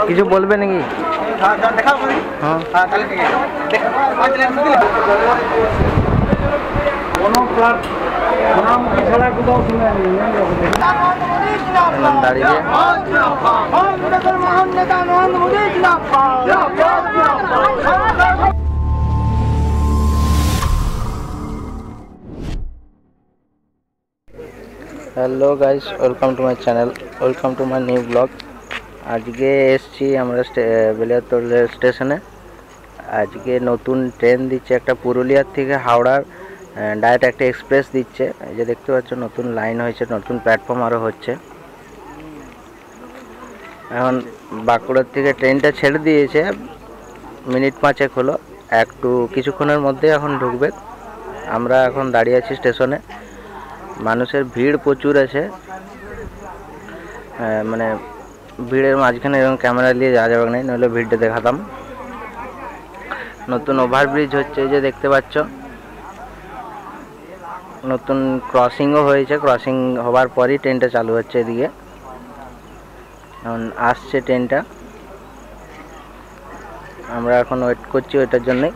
কিছু বলবে নাকি? দাঁড়িয়ে hello guys, welcome to my channel, welcome to my new blog. आज के एसছি আমরা বেলিয়াতোড় স্টেশনে। আজকে নতুন ট্রেন দিচ্ছে একটা পুরুলিয়ার থেকে হাওড়ার ডাইরেক্ট একটা এক্সপ্রেস দিচ্ছে। এই যে দেখতে পাচ্ছ নতুন লাইন হয়েছে, নতুন প্ল্যাটফর্ম আরও হচ্ছে। এখন বাঁকুড়ার থেকে ট্রেনটা ছেড়ে দিয়েছে, মিনিট 5 হলো, একটু কিছুক্ষণের মধ্যে এখন ঢুকবে। আমরা এখন দাঁড়িয়ে আছি স্টেশনে। মানুষের ভিড় প্রচুর আছে, মানে ভিড়ের মাঝখানে এরকম ক্যামেরা নিয়ে যাওয়া যাবে না, নইলে ভিড়টা দেখাতাম। নতুন ওভারব্রিজ হচ্ছে, এই যে দেখতে পাচ্ছ, নতুন ক্রসিংও হয়েছে। ক্রসিং হওয়ার পরই ট্রেনটা চালু হচ্ছে। এদিকে এখন আসছে ট্রেনটা, আমরা এখন ওয়েট করছি ওইটার জন্যে।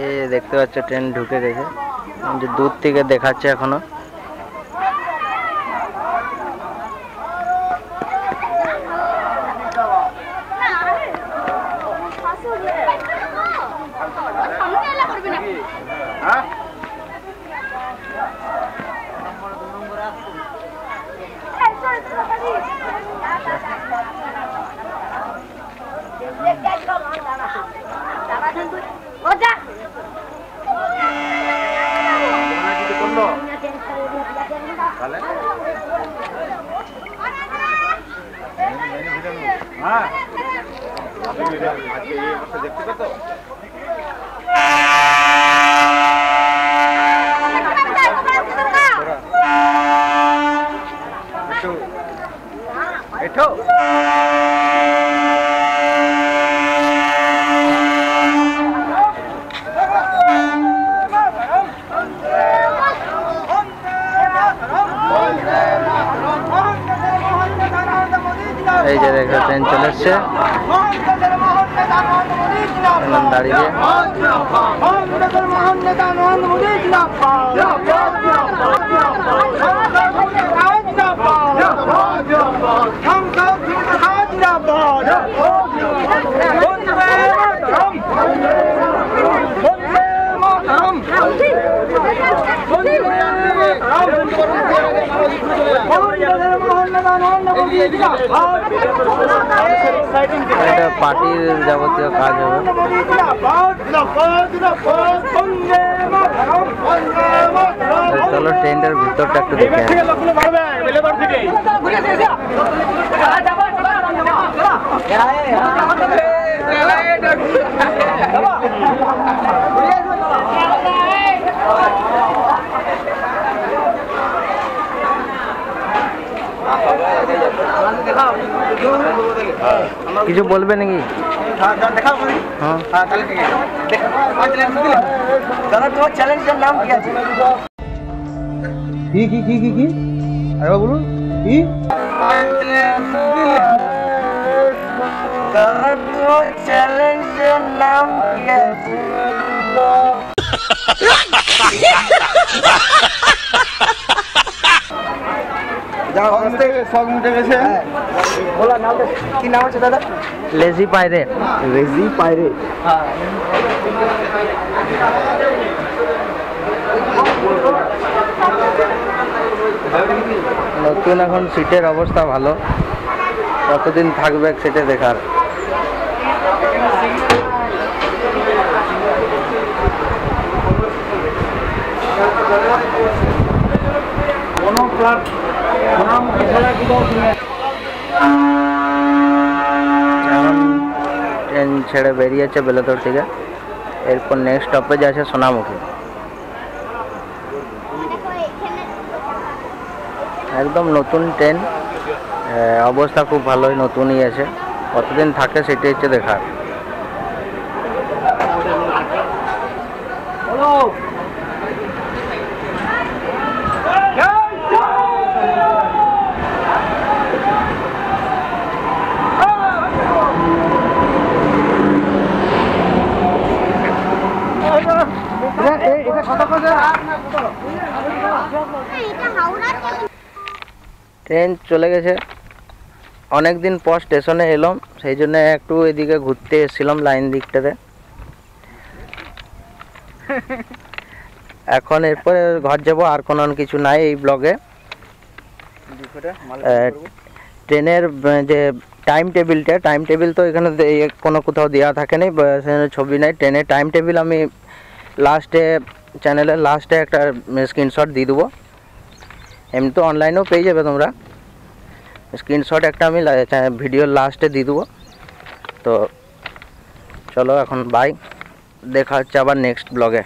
এই দেখতে পাচ্ছ ট্রেন ঢুকে গেছে, দূর থেকে দেখাচ্ছে এখনো। এই যে দেখো ট্রেন চলে এসছে, দাঁড়িয়ে এটা পার্টির যাবতীয় কাজ হবে। চলো ট্রেনটার ভিতরটা একটু দেখে কিছু বলবে নাকি? দাদা, তোমার চ্যালেঞ্জের নাম কি আছে? কি কি কি কি কি আরে বলুন কি? দাদা, তোমার চ্যালেঞ্জের নাম কি আছে? কি নাম আছে দাদা? Lazy pirate. Lazy pirate. নতুন এখন সিটের অবস্থা ভালো, কতদিন থাকবে সেটা দেখার। এখন ট্রেন ছেড়ে বেরিয়েছে বেলাতোড় থেকে, এরপর নেক্সট স্টপেজ আছে সোনামুখী। একদম নতুন ট্রেন, অবস্থা খুব ভালোই, নতুনই আছে। কতদিন থাকে সেটাই হচ্ছে দেখার। ট্রেন চলে গেছে, অনেক দিন পর স্টেশনে এলাম, সেই জন্য একটু এদিকে ঘুরতে এসেছিলাম লাইন দিকটাতে। এখন এরপরে ঘর যাব, আর কোনো কিছু নাই এই ব্লগে। ট্রেনের যে টাইম টেবিল তো এখানে কোনো কোথাও দেওয়া থাকে না, ছবি নাই। ট্রেনের টাইম টেবিল আমি লাস্টে চ্যানেলের লাস্টে একটা স্ক্রিনশট দিয়ে দেবো, এমনি তো অনলাইনেও পেয়ে যাবে তোমরা। স্ক্রিনশট একটা আমি ভিডিওর লাস্টে দিয়ে দেবো। তো চলো এখন বাই, দেখা হচ্ছে আবার নেক্সট ব্লগে।